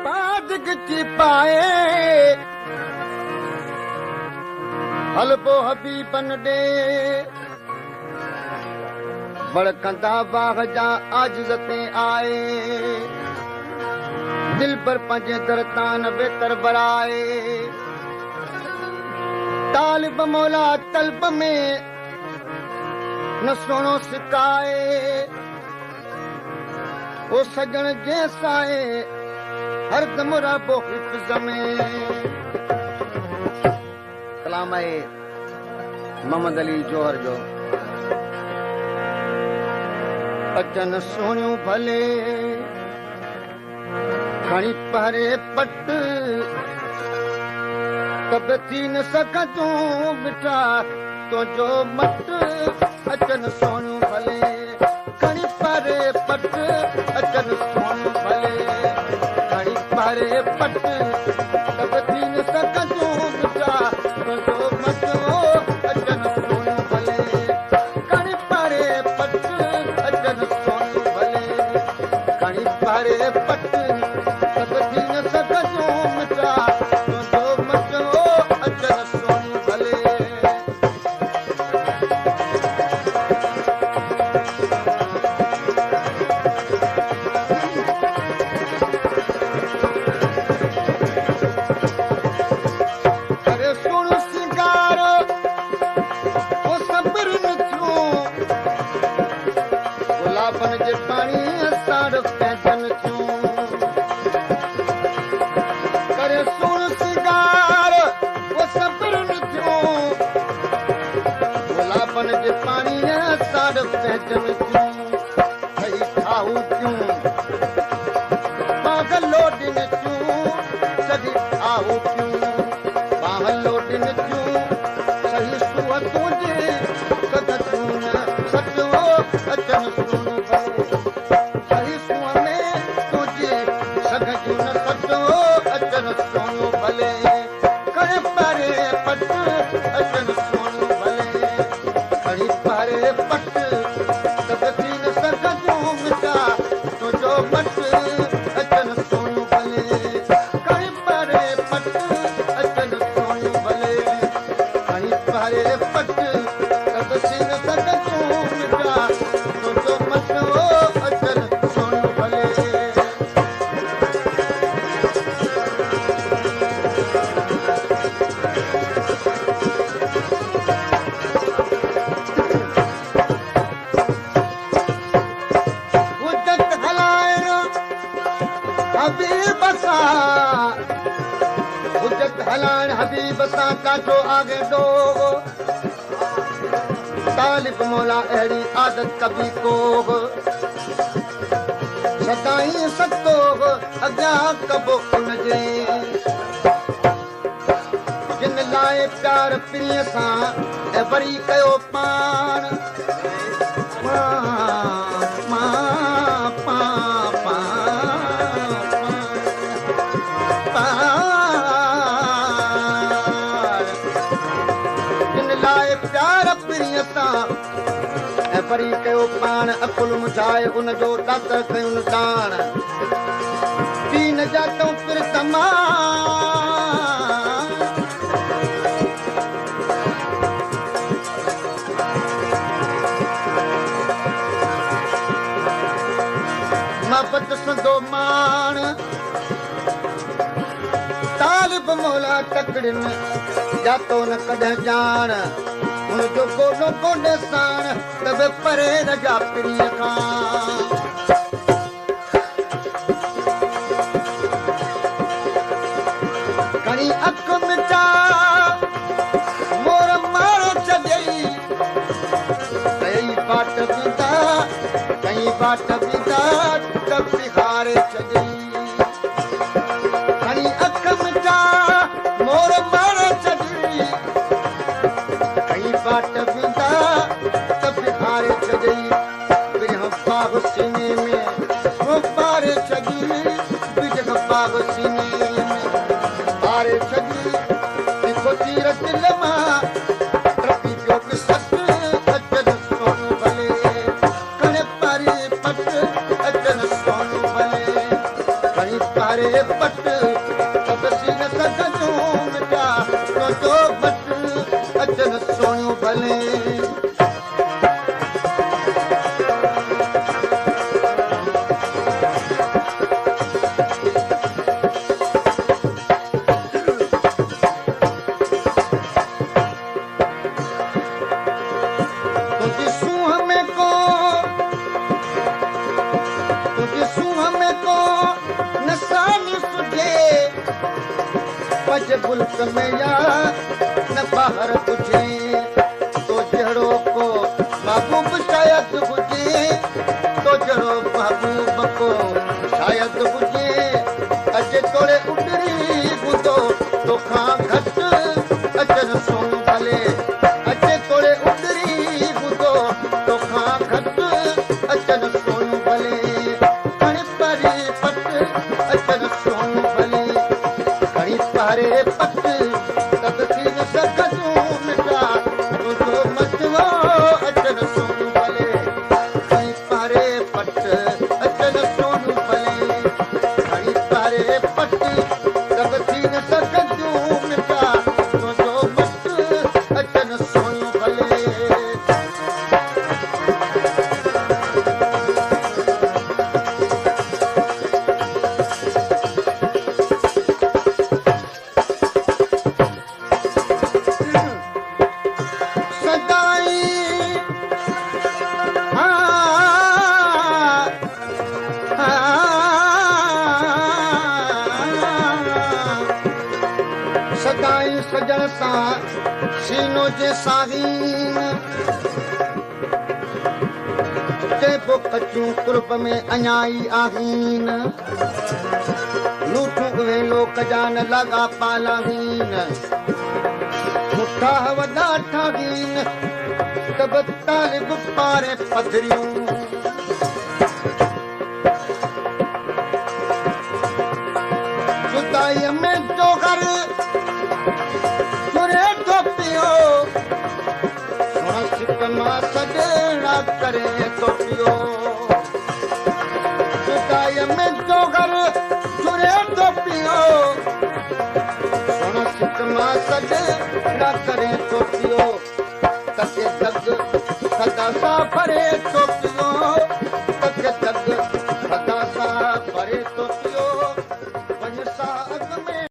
पादगची पाए हलबो हबीबन डे बड़कंदा बाग जा आजिज़ते आए दिल पर पंजे दरतान बेतर बराए तालिब मौला तलब में न सोनो सिकाए ओ सजन जैसाए हर दम रबो हिफ्ज़ में कलाम आहे मोहम्मद अली जौहर जो अचन सोनियूं भले खणी पहरे पट कब थी न सघंदूं बिठा तुंहिंजो मट अचन सोनियूं भले खणी पहरे पट अचन सोनियूं भले खणी पहरे पट कब थी न सघंदूं बिठा तुंहिंजो मट अचन सोनियूं भले खणी पहरे पट अचन सोनियूं भले खणी पहरे पट कब थी न सघंदूं बिठा तुंहिंजो मट अचन सोनियूं भले करे सुण सिंगार ओ सब्र न थियो गुलाबन जे पाणी साड़ पैजन थियो करे सुण सिंगार ओ सब्र न थियो गुलाबन जे पाणी साड़ पैजन थियो भई खाऊ क्यों पागलो दिन क्यों सदी खाऊ क्यों पागलो दिन क्यों सही सुआ तुझे कद क्यों न सचो अचन सुन भले सही सुआ में तुझे सग क्यों न सचो अचन सुन भले करे पारे पट अचन सुन भले खड़ी पारे पट कद थी न सग क्यों मिटा तुझो मट अचन सुन भले खड़ी पारे पट अचन सुन भले खड़ी पारे पट कद थी न सग क्यों मिटा तुझो मट अचन सुन भले हुजत हलाइण हबीब सां हुजत हलाइण हबीब सां काठो आगे दो तालिब मौला अहिड़ी आदत कभी को सदाई सतो अॻियां कबो उनजे जिन लाइ प्यार प्रिय सां ऐं वरी कयो पाण जिन लाइ प्यार प्रिय सां ऐं वरी कयो पाण अकुल मुझाए उनजो ॾातर कयुनि दाण पी न जातऊं फिर तमाम मोहब्बत संदो मान तालिब मौला तकड़िन जातो न कॾहिं ॼाण उनजो कोॾो कोॾे साण तब परे रजा प्रिय खां खणी अख मिटा मोर मार छॾई कई बाट बीता तब बिहारे छॾई खणी अख मिटा मोर मार छॾई कई बाट बीता तब बिहारे छॾई बिरह बाग सीने में वो पारे छॾी बिरह बाग सीने में पारे छॾी देखो तीर दिल मां रबी पियो पिसत अचन सोन भले कणे पारी पट अचन सोन भले खणी पारे पट तबसी न सघजूं मिटा तुंहिंजो बट अचनि सोणियूं भले मुल्क में या न बाहर हुजे तो जहिड़ो को महबूब शायदि हुजे तो जहिड़ो महबूब को शायदि हुजे अॼु तोड़े उॾरी ॿुधो तोखां घटि अचनि सोन भले अॼु तोड़े उॾरी ॿुधो तोखां घटि अचनि सोन भले खणी परे पट अचनि सोन भले खणी पारे पट तबसी न सघजूं मिटा तुंहिंजो मटवो अचनि सोन भले खणी पारे पट अचनि सोन भले खणी पारे पट तबसी न सघजूं मिटा तुंहिंजो मट अचनि सोन भले सदाई सजण सां सीनो जे साहीन चइबो कचूं कुर्ब में अञा ई आहिनि लूठूं उहे लोक जा न लॻा पालाहीन मुठा वॾा ठाहीन त बि तालिब पारे पधरियूं जुदाईअ में जोगर तुरे थो पियो सिक मां सॼणा करे थो पियो जुदाईअ में जोगर तुरे थो पियो सिक मां सॼणा करे